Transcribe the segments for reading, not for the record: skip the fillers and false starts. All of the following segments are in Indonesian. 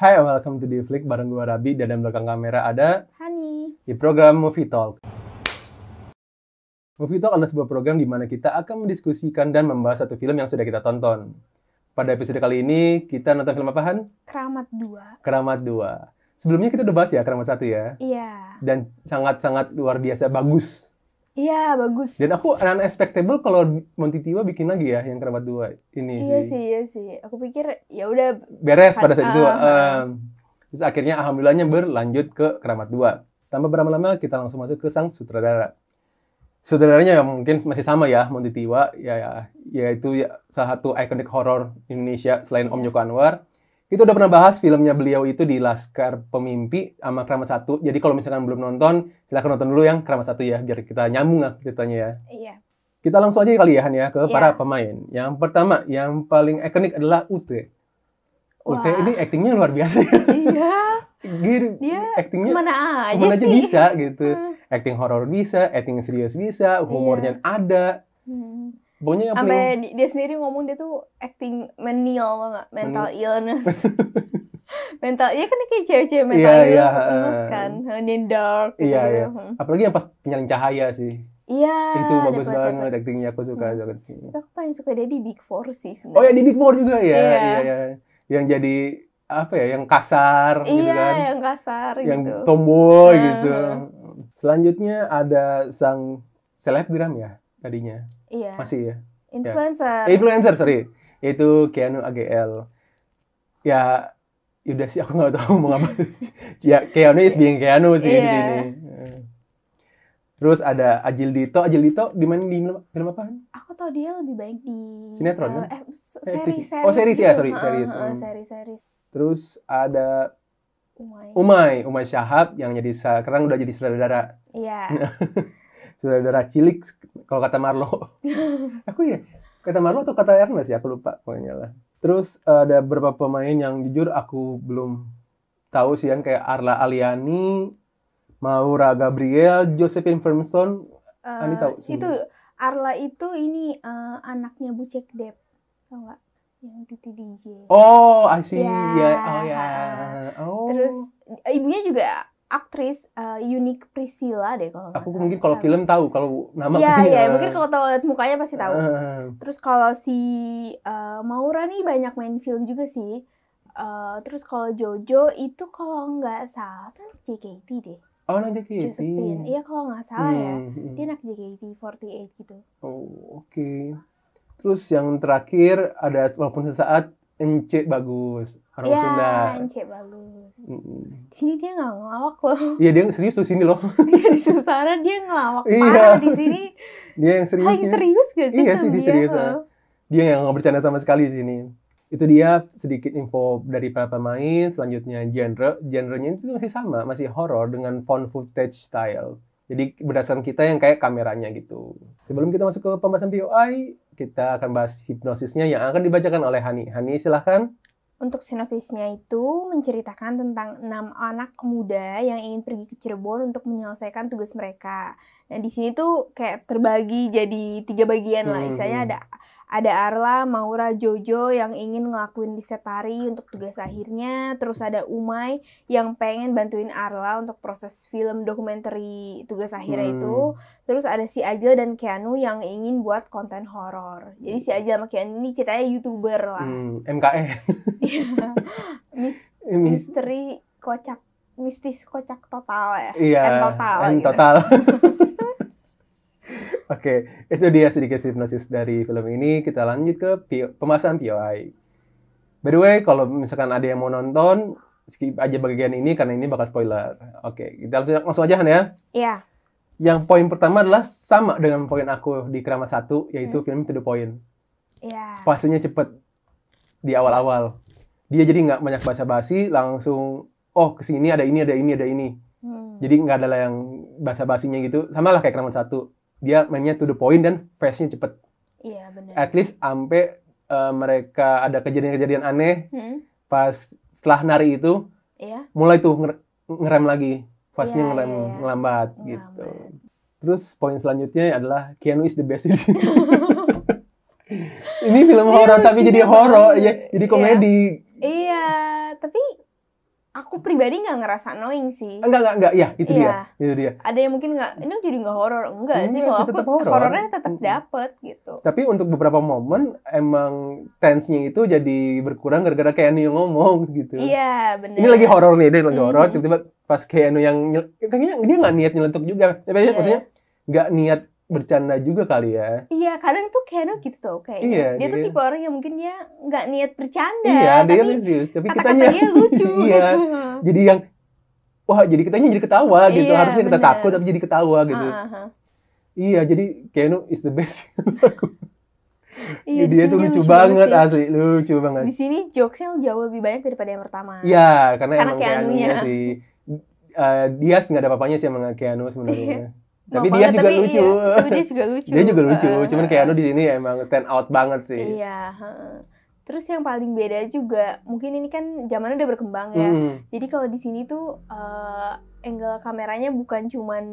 Hai, welcome to The Flick bareng gue Rabi dan di belakang kamera ada Hani. di program Movie Talk. Movie Talk adalah sebuah program di mana kita akan mendiskusikan dan membahas satu film yang sudah kita tonton. Pada episode kali ini, kita nonton film apa, Han? Keramat 2. Keramat 2. Sebelumnya kita udah bahas ya Keramat 1 ya? Iya. Dan sangat-sangat luar biasa bagus. Iya, bagus. Dan aku unexpectable kalau Monty Tiwa bikin lagi ya yang Keramat 2 ini Iya sih. Aku pikir ya udah beres pada saat itu. Terus akhirnya alhamdulillahnya berlanjut ke Keramat 2. Tanpa berlama-lama kita langsung masuk ke sang sutradara. Sutradaranya yang mungkin masih sama ya, Monty Tiwa, yaitu salah satu ikonik horor Indonesia selain Om Joko Anwar. Kita udah pernah bahas filmnya beliau itu di Laskar Pemimpi sama Keramat 1. Jadi kalau misalkan belum nonton, silakan nonton dulu yang Keramat 1 ya, biar kita nyambung lah ceritanya ya. Iya. Kita langsung aja kali ya, Han ya, ke para pemain. Yang pertama, yang paling ikonik adalah Ute. Ute ini aktingnya luar biasa. Iya. Gitu. Dia aktingnya kemana aja sih? bisa gitu. Akting horor bisa, akting serius bisa, humornya ada. Pokoknya yang sampai dia sendiri ngomong dia tuh acting mental, nggak? Mental illness. Mental, iya kan kayak cewek-cewek mental illness kan, in dark. Iya. Apalagi yang pas penyalin cahaya sih. Iya. Itu bagus banget aktingnya, aku suka banget sih. Aku paling suka dia di Big Four sih sebenarnya. Oh ya di Big Four juga ya. Iya. Yang jadi apa ya, yang kasar gitu kan. Iya, yang kasar yang gitu. Yang tomboy gitu. Selanjutnya ada sang selebgram ya tadinya. Iya. Masih ya? Influencer. Influencer, sorry. Itu Keanu AGL. Ya, udah sih aku nggak tahu mau apa. Ya, Keanu is being Keanu sih di sini. Terus ada Agil Dito. Agil Dito di mana di film apa? Aku tau dia lebih baik di sinetron kan? Series. Oh, series ya, sorry, series. Terus ada Umay Syahab yang jadi sekarang udah jadi sutradara. Iya. Sutradara cilik kalau kata Marlo. Aku ya kata Marlo atau kata Ernest ya, aku lupa pokoknya lah. Terus ada beberapa pemain yang jujur aku belum tahu sih, yang kayak Arla Aliani, Maura Gabriel, Josephine Firmstone. Ani tahu sih. Itu Arla itu ini anaknya Bu Cek Dep. Tahu enggak? Yang Titi DJ. Oh, I see. Terus ibunya juga aktris Unique Priscilla deh kalau nggak salah. Aku mungkin kalau film tahu, kalau nama Iya, mungkin kalau tahu lihat mukanya pasti tahu. Terus kalau si Maura nih banyak main film juga sih. Terus kalau Jojo itu kalau nggak salah tuh anak JKT deh. Oh, anak JKT. Josephine. Iya kalau nggak salah ya. Dia anak JKT48 gitu. Oh, oke. Terus yang terakhir ada walaupun sesaat Ence Bagus, orang Sunda. Iya, Ence Bagus. Di sini dia nggak ngelawak loh. Iya, dia serius tuh sini loh. Di Susana dia ngelawak parah di sini. Dia yang serius. Lagi serius gak sih? Iya sih, dia serius. Dia yang nggak bercanda sama sekali di sini. Itu dia sedikit info dari para pemain. Selanjutnya genrenya itu masih sama, masih horror dengan found footage style. Jadi berdasarkan kita yang kayak kameranya gitu. Sebelum kita masuk ke pembahasan POI, kita akan bahas hipnosisnya yang akan dibacakan oleh Hani. Hani, silahkan. Untuk sinopsisnya itu menceritakan tentang 6 anak muda yang ingin pergi ke Cirebon untuk menyelesaikan tugas mereka. Nah di sini tuh kayak terbagi jadi 3 bagian lah. Misalnya ada Arla, Maura, Jojo yang ingin ngelakuin riset tari untuk tugas akhirnya. Terus ada Umay yang pengen bantuin Arla untuk proses film dokumenter tugas akhirnya itu. Terus ada si Agil dan Keanu yang ingin buat konten horor. Jadi si Agil sama Keanu ini ceritanya YouTuber lah. MKN. Misteri kocak, mistis kocak total ya. Iya. Total. Oke, itu dia sedikit hipnosis dari film ini. Kita lanjut ke pembahasan POI. By the way, kalau misalkan ada yang mau nonton, skip aja bagian ini karena ini bakal spoiler. Oke, kita langsung aja Han ya. Iya. Yang poin pertama adalah sama dengan poin aku di Keramat 1, yaitu film to the point. Iya. Fasenya cepet di awal-awal. Dia jadi nggak banyak basa-basi, langsung kesini ada ini. Jadi nggak ada lah yang basa-basinya gitu. Sama lah kayak Keramat 1. Dia mainnya to the point dan fast-nya cepet. Iya, benar. At least sampai mereka ada kejadian-kejadian aneh. Pas setelah nari itu, mulai tuh ngerem lagi. Fast-nya ngelambat gitu. Terus poin selanjutnya adalah Keanu is the best. Ini film horor tapi jadi horor, ya, jadi komedi. Iya, tapi aku pribadi nggak ngerasa annoying sih. Enggak, ya itu Iya. dia. Ada yang mungkin nggak, ini jadi nggak horor. Enggak sih, Enggak kalau sih, aku tetap horor. horornya tetap dapet gitu. Tapi untuk beberapa momen emang tense-nya itu jadi berkurang gara-gara Keanu yang ngomong gitu. Iya, benar. Ini lagi horor nih, dia lagi horor, tiba-tiba pas Keanu yang kayaknya dia nggak niat nyelentuk juga. Iya. Maksudnya nggak niat bercanda juga kali ya. Iya, kadang tuh Keanu gitu tuh kayaknya. Iya, dia tuh tipe orang yang mungkin dia nggak niat bercanda. Iya, dia tapi serius. Tapi kata-kata kitanya dia lucu iya. gitu. Jadi yang wah, jadi kitanya jadi ketawa gitu. Iya, Harusnya kita bener. takut tapi jadi ketawa gitu. Iya, jadi Keanu is the best. Iya, dia tuh lucu banget asli, lucu banget. Di sini jokesnya jauh lebih banyak daripada yang pertama. Iya, karena emang Keanunya sih. Diaz nggak ada apa-apanya sih sama Keanu sebenarnya. Tapi Mau dia banget, juga tapi lucu. Iya, tapi dia juga lucu. Dia juga lucu. Cuman Keanu di sini emang stand out banget sih. Iya. Terus yang paling beda juga, mungkin ini kan zamannya udah berkembang ya. Jadi kalau di sini tuh angle kameranya bukan cuman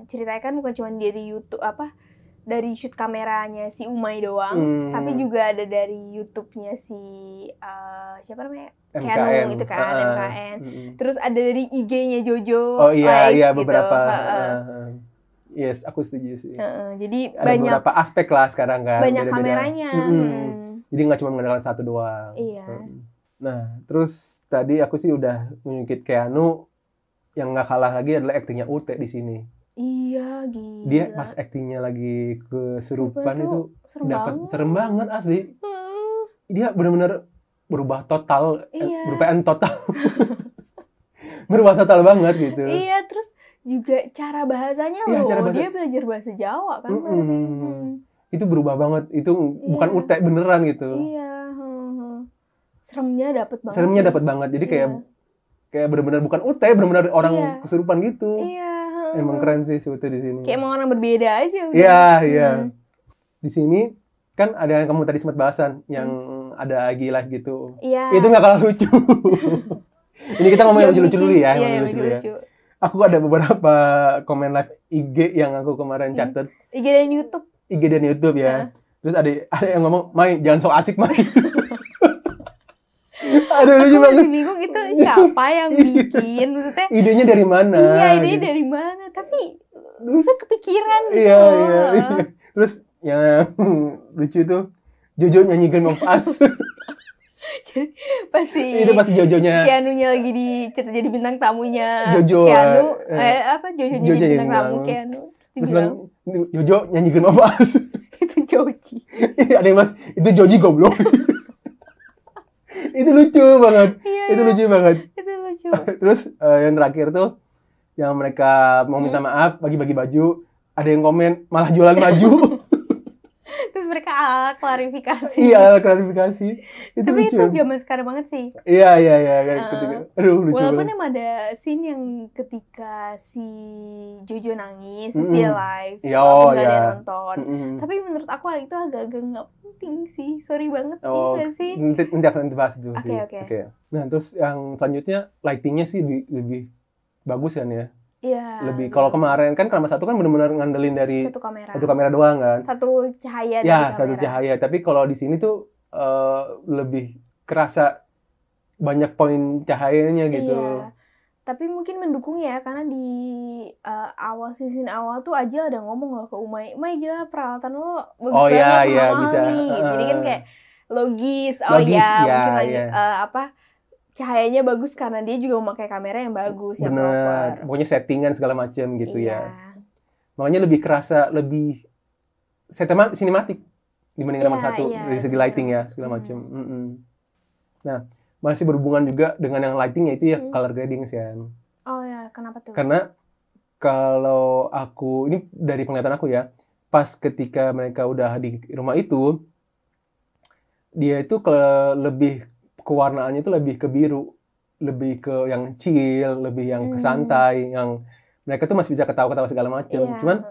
ceritanya kan bukan cuman dari YouTube dari shoot kameranya si Umay doang, tapi juga ada dari YouTube-nya si siapa namanya? Keanu itu kan, MKN. Terus ada dari IG-nya Jojo. Oh iya, Live, beberapa. Gitu. Yes, aku setuju sih. Jadi ada banyak beberapa aspek lah sekarang kan. Banyak beda-beda. kameranya. Jadi nggak cuma mengandalkan satu doang. Iya. Nah, terus tadi aku sih udah menyungkit Keanu, yang nggak kalah lagi adalah aktingnya Ute di sini. Iya, gila. Dia pas aktingnya lagi kesurupan itu serem banget asli. Dia benar-benar berubah total, berubah total. Berubah total banget gitu. Iya, terus juga cara bahasanya dia belajar bahasa Jawa kan. Itu berubah banget, itu bukan Ute beneran gitu. Iya. Seremnya dapet banget. Jadi kayak benar-benar bukan Ute, benar-benar orang kesurupan gitu. Iya. Emang keren sih si Ute di sini. Kayak emang orang berbeda aja udah. Iya. Di sini kan ada yang kamu tadi sempat bahasan yang ada Agi live gitu. Iya. Itu nggak kalah lucu. Ini kita ngomongin lucu-lucu dulu ya. Iya, lucu-lucu. Aku ada beberapa komen live IG yang aku kemarin catat. IG dan YouTube ya. Terus ada yang ngomong, "Mai, jangan sok asik, Mai." Aduh, lucu banget. Aku masih bingung itu siapa yang bikin, maksudnya. Idenya dari mana? Iya, idenya dari mana? Tapi bisa kepikiran gitu. Iya. Terus yang lucu tuh Jojo nyanyi Game of Us. Pasti Jojonya Keanunya lagi dicetak jadi bintang tamunya Jojo. Keanu Jojo jadi bintang tamu Keanu. Terus bilang Jojo nyanyi Game of Us. Itu Joji. Ada yang mas, itu Joji goblok. Itu lucu banget. Itu lucu banget. Terus yang terakhir tuh yang mereka mau minta maaf bagi-bagi baju, ada yang komen malah jualan baju. Terus mereka klarifikasi. Iya, klarifikasi. Tapi lucu. Itu zaman sekarang banget sih. Iya. Aduh, lucu walaupun banget. emang ada scene yang ketika si Jojo nangis, terus dia live, walaupun gak ada yang nonton. Tapi menurut aku itu agak-agak gak penting sih. Sorry banget, iya gak sih? Nanti akan bahas itu sih. Oke. Nah, terus yang selanjutnya, lightingnya sih lebih bagus kan ya? Iya. Lebih kalau kemarin kan Krama 1 kan benar-benar ngandelin dari satu kamera doang kan. Satu cahaya dari kamera. Satu cahaya. Tapi kalau di sini tuh lebih kerasa banyak poin cahayanya gitu. Iya. Tapi mungkin mendukung ya, karena di season awal tuh Ajil ada ngomong loh ke Umay, "May, gila peralatan lo bagus banget, mahal bisa. nih." Jadi kan kayak logis mungkin cahayanya bagus karena dia juga memakai kamera yang bagus, yang proper. Pokoknya settingan segala macam gitu ya. Makanya lebih kerasa lebih sinematik dibanding Krama 1 dari segi lighting ya segala macam. Nah, masih berhubungan juga dengan yang lightingnya itu ya color grading sih kan. Oh ya, kenapa tuh? Karena kalau aku ini dari penglihatan aku ya, pas ketika mereka udah di rumah itu, dia itu lebih kewarnaannya itu lebih ke biru, lebih ke yang chill, lebih yang ke santai, yang mereka tuh masih bisa ketawa-ketawa segala macam. Cuman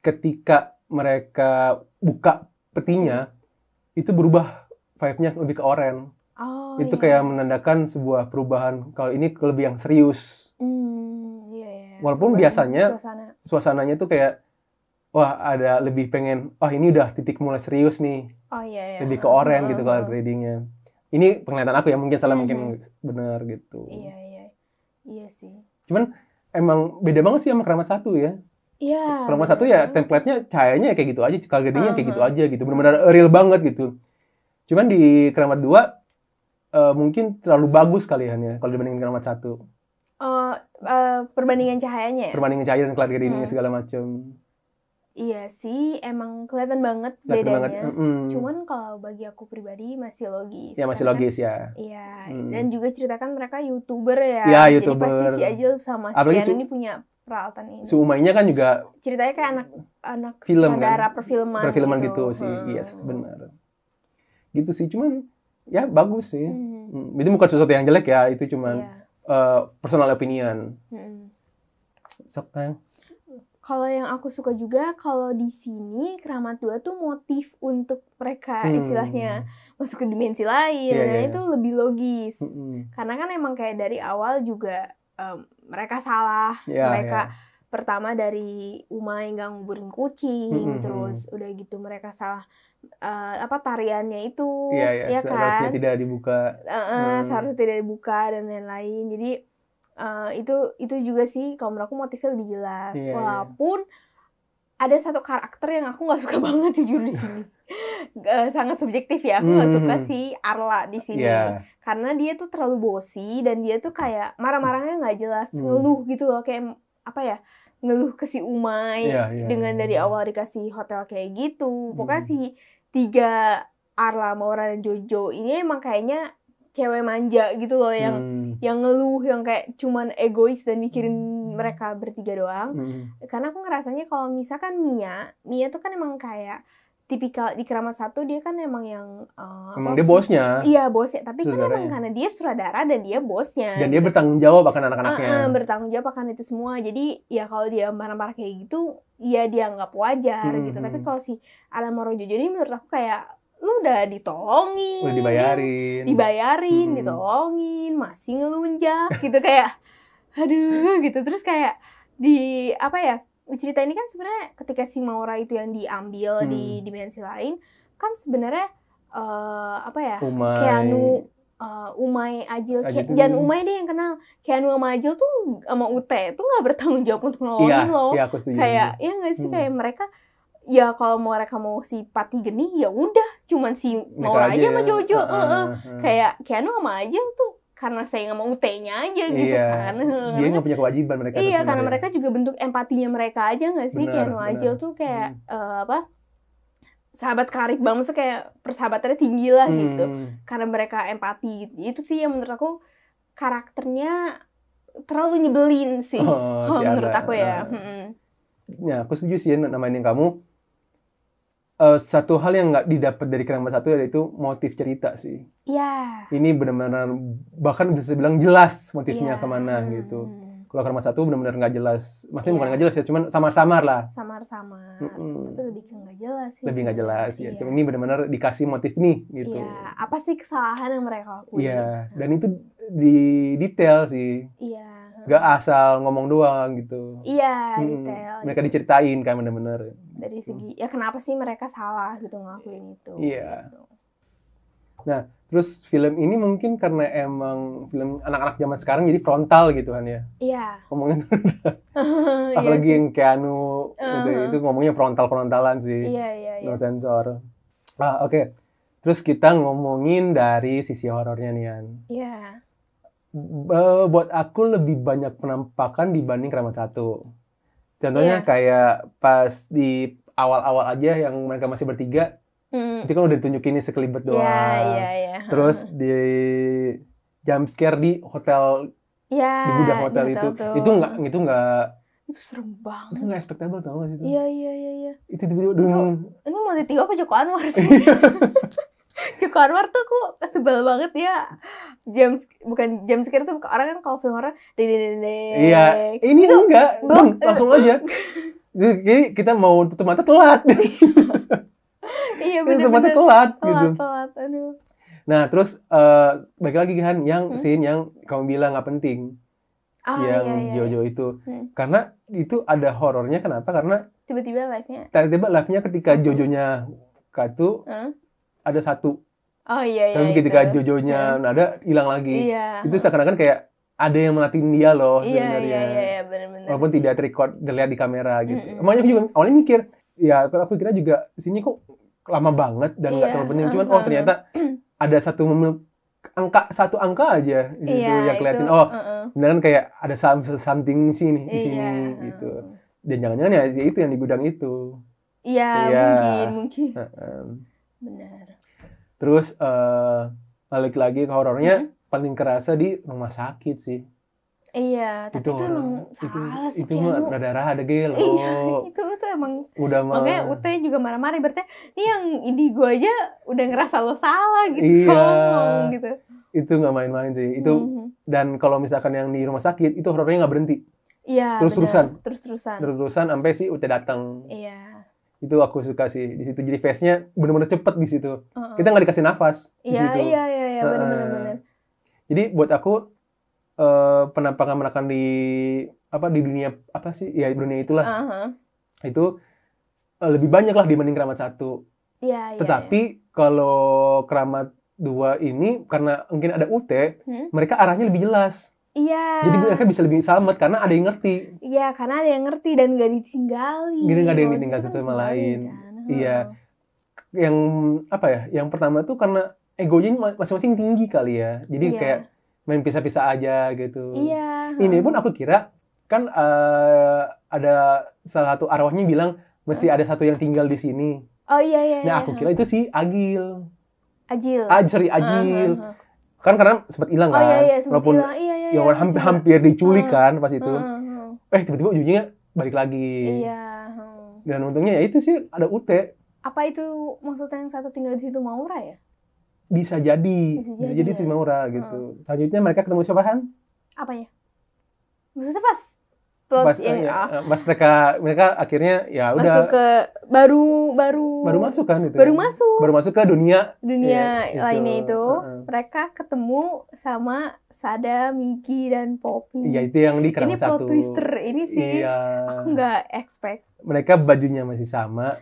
ketika mereka buka petinya, itu berubah vibe-nya lebih ke oranye. Itu kayak menandakan sebuah perubahan kalau ini lebih yang serius. Walaupun biasanya suasananya tuh kayak wah ada lebih pengen ini udah titik mulai serius nih. Lebih ke oranye gitu color gradingnya. Ini penglihatan aku ya, mungkin salah mungkin benar gitu. Iya. Iya sih. Cuman emang beda banget sih sama Keramat 1 ya. Iya. Keramat bener 1 ya banget. template-nya cahayanya kayak gitu aja, cekal gedenya kayak gitu aja gitu. Benar-benar real banget gitu. Cuman di Keramat 2 mungkin terlalu bagus kalian ya kalau dibandingin Keramat 1. Perbandingan cahayanya ya? Perbandingan cahaya dan cloud gradingnya segala macam. Iya sih, emang kelihatan banget Kelihatan bedanya. banget. Cuman kalau bagi aku pribadi masih logis. Ya masih karena logis ya. Iya, dan juga ceritakan mereka YouTuber ya. Ya, Jadi YouTuber. pasti si Ajil sama si Apalagi Keanu ini punya peralatan ini. Umainya kan juga Ceritanya kayak anak film sutradara kan? perfilman gitu sih. Yes, benar. Gitu sih, cuman ya bagus sih. Itu bukan sesuatu yang jelek ya, itu cuman personal opinion. Sok kan. Kalau yang aku suka juga, kalau di sini Keramat 2 tuh motif untuk mereka istilahnya masuk ke dimensi lain. Itu lebih logis. Karena kan emang kayak dari awal juga mereka salah. Mereka pertama dari Umay nggak nguburin kucing, terus udah gitu mereka salah tariannya itu, ya kan? Seharusnya tidak dibuka. Seharusnya tidak dibuka dan lain-lain. Jadi itu juga sih kalau menurut aku motifnya lebih jelas. Walaupun ada satu karakter yang aku nggak suka banget jujur di sini. Sangat subjektif ya, aku nggak suka si Arla di sini karena dia tuh terlalu bosi dan dia tuh kayak marah-marahnya nggak jelas, ngeluh gitu loh, kayak apa ya, ngeluh ke si Umay dengan dari awal dikasih hotel kayak gitu. Pokoknya si tiga Arla, Maura dan Jojo ini emang kayaknya cewek manja gitu loh, yang ngeluh, yang kayak cuman egois dan mikirin mereka bertiga doang. Karena aku ngerasanya kalau misalkan Mia tuh kan emang kayak tipikal di Keramat 1 dia kan emang yang emang dia bosnya. Iya, bosnya, tapi kan emang karena dia sutradara dan dia bosnya. Dan dia bertanggung jawab akan anak-anaknya. Bertanggung jawab akan itu semua. Jadi ya kalau dia marah-marah kayak gitu, ya dianggap wajar gitu. Tapi kalau si Alam Moro Jojo ini menurut aku kayak lu udah ditolongin, udah dibayarin, ditolongin, masih ngelunjak gitu, kayak aduh gitu. Terus kayak di apa ya, cerita ini kan sebenarnya ketika si Maura itu yang diambil di dimensi lain kan sebenarnya Keanu, Umay, Ajil jangan Umay deh yang kenal, Keanu sama Ajil tuh sama Ute tuh nggak bertanggung jawab untuk nolongin loh. Aku setuju. Kayak ya nggak sih, kayak mereka ya kalau mereka mau si Pati Geni ya udah cuman si Maura aja sama Jojo. Kayak Keanu sama Ajil tuh karena saya nggak mau UT-nya aja gitu kan. Dia nggak punya kewajiban mereka. Iya, karena mereka juga bentuk empatinya mereka aja nggak sih. Keanu Ajil tuh kayak sahabat karib banget, maksudnya kayak persahabatannya tinggi lah gitu. Karena mereka empati gitu. Itu sih yang menurut aku karakternya terlalu nyebelin sih. Menurut aku ya. Ya, aku setuju sih namainin kamu. Satu hal yang nggak didapat dari Keramat 1 yaitu motif cerita sih. Iya. Ini benar-benar bahkan bisa bilang jelas motifnya kemana gitu. Kalau Keramat 1 benar-benar nggak jelas. Maksudnya bukan nggak jelas ya, cuman samar-samar lah. Samar-samar. Tapi lebih ke nggak jelas sih. Lebih nggak jelas ya. Cuma ini benar-benar dikasih motif nih gitu. Iya. Apa sih kesalahan yang mereka lakuin? Iya. Dan itu di detail sih. Iya. Gak asal ngomong doang gitu. Iya, detail. Mereka diceritain kan bener-bener. Dari segi, ya kenapa sih mereka salah gitu ngelakuin itu. Iya. Gitu. Nah, terus film ini mungkin karena emang film anak-anak zaman sekarang jadi frontal gitu kan ya. Iya. Ngomongnya tuh apalagi yang Keanu itu ngomongnya frontal-frontalan sih. Iya. No sensor. Oke. Terus kita ngomongin dari sisi horornya nih, Yan. Iya. Buat aku lebih banyak penampakan dibanding Keramat 1. Contohnya kayak pas di awal-awal aja yang mereka masih bertiga, itu kan udah ditunjukin nih sekelibet doang. Iya. Terus di jump scare di hotel, di gudang hotel itu nggak itu serem banget. Itu nggak expectable tau gak sih itu? Iya. Itu tiba-tiba ini mau ditiba apa Joko Anwar sih? Joko Anwar tuh aku sebel banget ya. Bukan jam scare tuh orang kan kalau film horor iya, ini tuh enggak, langsung aja. Jadi kita mau tutup mata telat. Iya benar. Tutup mata telat gitu. Telat, aduh. Nah, terus balik lagi kan yang scene yang kamu bilang nggak penting. Yang Jojo itu. Karena itu ada horornya, kenapa? Karena tiba-tiba live-nya ketika Jojonya Katu ada satu. Oh iya. Tapi ketika Jojonya ada hilang lagi. Iya. Itu seakan-akan kayak ada yang melatih dia loh Iya, sebenarnya. iya, benar-benar. Walaupun sih. tidak terlihat di kamera gitu. Makanya aku juga awalnya mikir, ya kalau aku kira juga di sini kok lama banget dan nggak Iya, terlalu penting. Cuman ternyata ada satu angka aja gitu Iya, yang kelihatan. itu, Oh, beneran kayak ada something sih nih di Iya, sini gitu. Dan jangan-jangan ya itu yang di gudang itu. Iya, Iya. mungkin. Heeh. Benar. Terus balik lagi ke horornya paling kerasa di rumah sakit sih. Iya, tapi itu emang salah sih itu mah Keanu. rada-rada gelo. Iya, itu emang Udah mah. makanya Ute juga marah-marah, berarti ini yang indigo aja udah ngerasa lo salah gitu, Iya. sombong gitu. Itu nggak main-main sih. Itu dan kalau misalkan yang di rumah sakit itu horornya nggak berhenti. Iya, Terus-terusan. Terus-terusan. Terus-terusan sampai si Ute datang. Iya. Itu aku suka sih di situ. Jadi face-nya benar-benar cepet di situ. Kita nggak dikasih nafas di situ. Iya, benar-benar. Jadi buat aku penampakan di dunia apa sih? Ya dunia itulah. Itu lebih banyak lah dibanding Keramat 1. Iya. Tetapi kalau Keramat 2 ini karena mungkin ada UT, mereka arahnya lebih jelas. Iya. Jadi mereka bisa lebih selamat karena ada yang ngerti. Iya, karena ada yang ngerti dan gak ditinggalin. Gini nggak ada yang Kalau ditinggal situ satu kan sama lain. kan. Iya. Yang apa ya? Yang pertama tuh karena egonya masing-masing tinggi kali ya. Jadi Iya. kayak main pisah-pisah aja gitu. Iya. Ini pun aku kira kan ada salah satu arwahnya bilang mesti ada satu yang tinggal di sini. Oh iya. Nah, aku kira itu si Agil. Agil. Agil. Kan karena sempat hilang kan. Oh iya, sempat Walaupun hilang. Iya. yang hampir diculik kan pas itu. Tiba-tiba ujungnya balik lagi. Iya. Dan untungnya ya itu sih ada Ute. Apa itu maksudnya yang satu tinggal di situ Maura ya? Bisa jadi ya? itu Maura gitu. Selanjutnya mereka ketemu siapa Han? Apanya? Maksudnya pas mereka akhirnya ya udah masuk ke baru masuk kan itu. Baru masuk ke dunia lainnya itu. Mereka ketemu sama Sada, Migi dan Poppy. Ya itu yang di Keramat 1. Ini plot twister ini sih. Iya. Aku nggak expect. Mereka bajunya masih sama.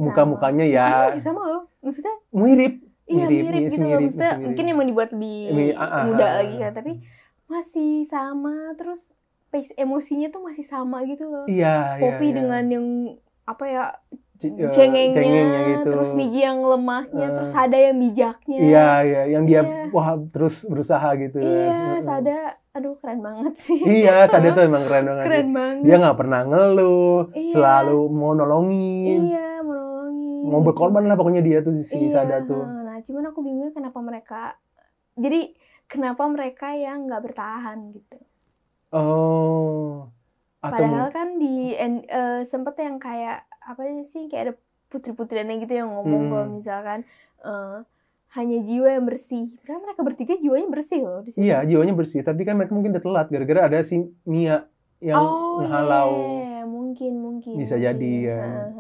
Muka-mukanya ya masih sama loh. Maksudnya mirip. Iya, mirip gitu loh. Maksudnya mungkin emang dibuat lebih muda lagi kan, tapi masih sama, terus pace emosinya tuh masih sama gitu loh. Iya, Poppy iya. dengan yang apa ya, cengengnya gitu. Terus Migi yang lemahnya, terus Sada yang bijaknya. Iya, yang dia wah terus berusaha gitu. Iya, Sada, aduh keren banget sih. Iya, Sada tuh emang keren banget. Keren banget. Dia nggak pernah ngeluh, selalu mau nolongin. Iya, mau nolongin. Mau berkorban lah pokoknya dia tuh si Sada tuh. Nah, cuman aku bingungnya kenapa mereka yang nggak bertahan gitu. Oh. Padahal kan di sempet yang kayak apa sih, kayak ada putri-putriannya gitu yang ngomong kalau misalkan hanya jiwa yang bersih. Padahal mereka bertiga jiwanya bersih loh di sini. Iya, jiwanya bersih, tapi kan mereka mungkin udah telat gara-gara ada si Mia yang ngehalau. Iya, mungkin. Bisa jadi ya.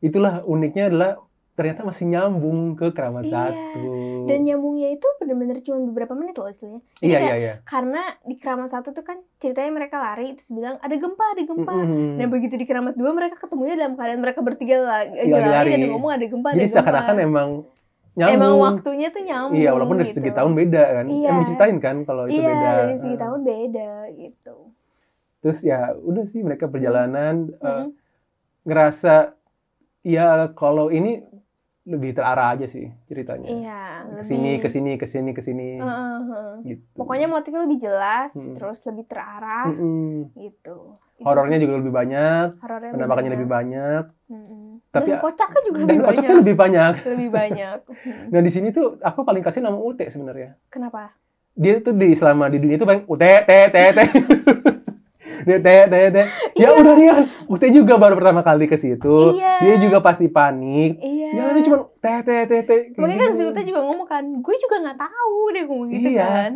Itulah uniknya adalah ternyata masih nyambung ke Keramat 1. Dan nyambungnya itu benar-benar cuma beberapa menit loh istilahnya. Iya. Karena di Keramat 1 tuh kan ceritanya mereka lari terus bilang ada gempa. Nah begitu di Keramat 2 mereka ketemunya dalam keadaan mereka bertiga lagi lari dan ngomong ada gempa. Jadi seakan-akan emang nyambung. Emang waktunya tuh nyambung. Iya, walaupun dari segi tahun beda kan. Emang diceritain kan kalau itu beda. Iya, dari segi tahun beda gitu. Terus ya udah sih mereka perjalanan ngerasa ya kalau ini lebih terarah aja sih ceritanya. Iya. Kesini. Gitu. Pokoknya motifnya lebih jelas, terus lebih terarah, gitu. Horornya juga lebih banyak, penampakannya lebih banyak. Tapi dan kocaknya juga lebih banyak. Lebih banyak. Nah di sini tuh aku paling kasih nama Ute sebenarnya. Kenapa? Dia tuh selama di dunia itu paling Ute. Dia ya udah nih kan Ute juga baru pertama kali ke situ. Iya. Dia juga pasti panik. Iya. Ya ini cuma Makanya kan si Ute juga ngomong kan, gue juga nggak tahu dia ngomong gitu kan.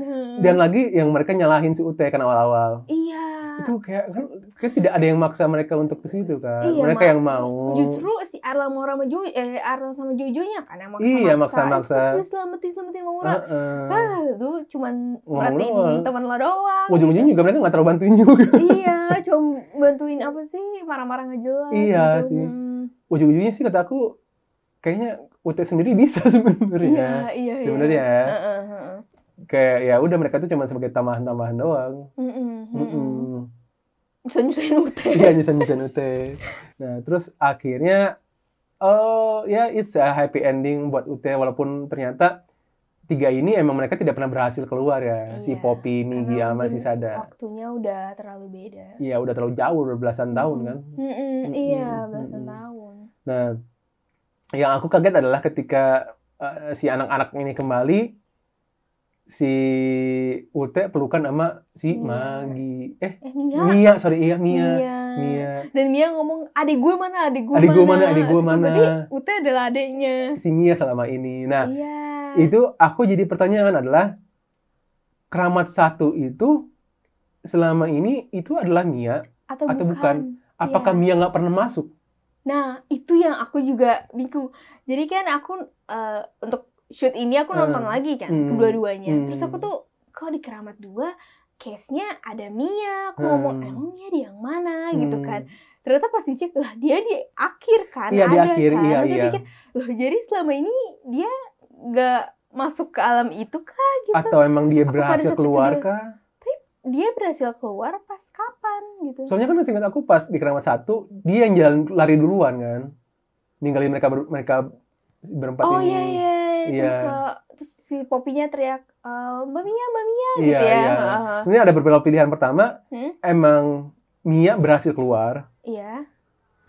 Dan lagi yang mereka nyalahin si Ute kan awal-awal. Iya. Itu kayak kan tidak ada yang maksa mereka untuk ke situ kan. Iya, mereka yang mau. Justru si Arla sama Jojonya kan yang maksa-maksa. Iya, maksa-maksa. Selamatin Maura. Lu cuman merhatiin teman lo doang. Ujung-ujungnya juga mereka nggak terlalu bantuin juga. Iya, cuma bantuin apa sih, marah-marah nggak jelas. Iya gitu. Sih. Ujung-ujungnya sih kata aku kayaknya Ute sendiri bisa sebenarnya. Iya. Sebenarnya. kayak ya udah mereka tuh cuma sebagai tambahan-tambahan doang. Nyusahin Ute. Iya, nyusahin Ute. Nah, terus akhirnya ya it's a happy ending buat Ute, walaupun ternyata 3 ini emang mereka tidak pernah berhasil keluar ya. Si Poppy, Migi, sama si Sada. Waktunya udah terlalu beda. Iya, udah terlalu jauh, udah belasan tahun kan. Iya, belasan tahun. Nah, yang aku kaget adalah ketika si anak-anak ini kembali, si Ute pelukan sama si Magi. Mia. Mia. Dan Mia ngomong, adik gue mana? Berarti Ute adalah adiknya. Si Mia selama ini. Nah, itu aku jadi pertanyaan adalah, Keramat 1 itu selama ini itu adalah Mia atau bukan? Apakah Mia nggak pernah masuk? Nah, itu yang aku juga bingung. Jadi kan aku untuk shoot ini aku nonton lagi kan, kedua-duanya. Terus aku tuh, kok di Keramat 2 case-nya ada Mia. Aku ngomong, emang Mia di yang mana gitu kan. Ternyata pas dicek, lah dia di akhir kan, iya, ada di akhir, kan. iya. Pikir, loh jadi selama ini dia gak masuk ke alam itu kah gitu. Atau emang dia berhasil keluar kah? Tapi dia berhasil keluar pas kapan gitu. Soalnya kan seingat aku pas di Keramat 1, dia yang jalan lari duluan kan. Ninggalin mereka berempat ini. Oh iya. Terus si Poppy-nya teriak, Mbak Mia gitu ya. Iya. Sebenarnya ada beberapa pilihan. Pertama, emang Mia berhasil keluar. Iya.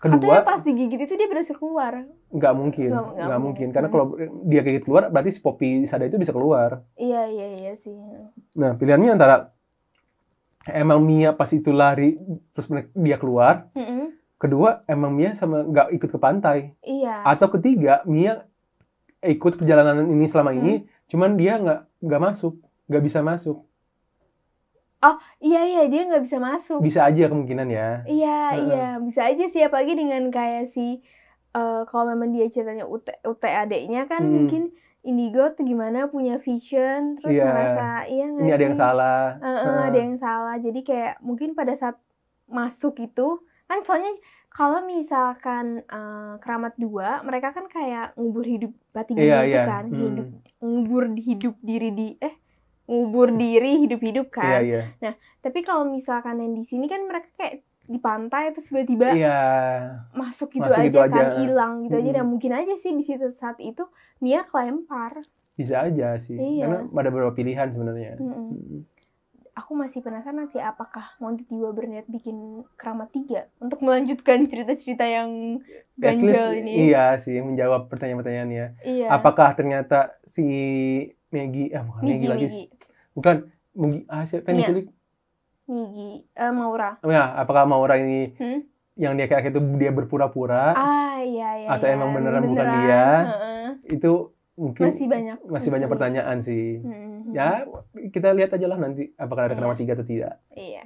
Kedua, atau yang pas digigit itu dia berhasil keluar. Nggak mungkin. Karena kalau dia gigit keluar, berarti si Poppy Sada itu bisa keluar. Iya sih. Nah, pilihannya antara emang Mia pas itu lari, terus dia keluar. Kedua, emang Mia sama nggak ikut ke pantai. Iya. Atau ketiga, Mia ikut perjalanan ini selama ini, cuman dia nggak bisa masuk. Oh iya dia nggak bisa masuk. Bisa aja kemungkinan ya. Iya bisa aja sih, apalagi dengan kayak si kalau memang dia ceritanya Ute adeknya kan, mungkin Indigo tuh gimana punya vision terus ngerasa ini ada yang salah. Ada yang salah, jadi kayak mungkin pada saat masuk itu kan, soalnya kalau misalkan Keramat 2 mereka kan kayak ngubur hidup batin gitu kan, ngubur diri hidup kan. Nah, tapi kalau misalkan yang di sini kan mereka kayak di pantai terus tiba-tiba masuk gitu aja kan, hilang gitu aja. Dan mungkin aja sih di situ saat itu Mia kelempar. Bisa aja sih. Karena ada beberapa pilihan sebenarnya. Aku masih penasaran sih, apakah Monty Tiwa berniat bikin Keramat 3 untuk melanjutkan cerita-cerita yang ganjel ini. Iya sih, menjawab pertanyaan-pertanyaannya. Iya. Apakah ternyata si Migi lagi. Bukan Migi, siapa yang diculik? Migi, Maura. Ya, apakah Maura ini yang dia kayak itu dia berpura-pura? Iya. Atau emang beneran bukan dia? Itu mungkin masih banyak pertanyaan sih. Ya, kita lihat aja lah nanti apakah ada Keramat 3 atau tidak. Iya.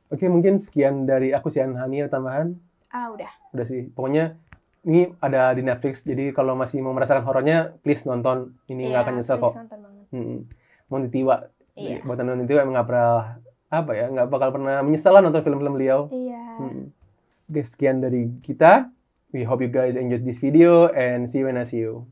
Oke, mungkin sekian dari aku, Sian Hani, ada tambahan? Udah sih. Pokoknya ini ada di Netflix, jadi kalau masih mau merasakan horornya, please nonton. Ini nggak akan nyesel kok. Monty Tiwa. Buatan Monty Tiwa emang nggak bakal pernah menyesal lah nonton film-film beliau. Oke, sekian dari kita. We hope you guys enjoy this video and see you when I see you.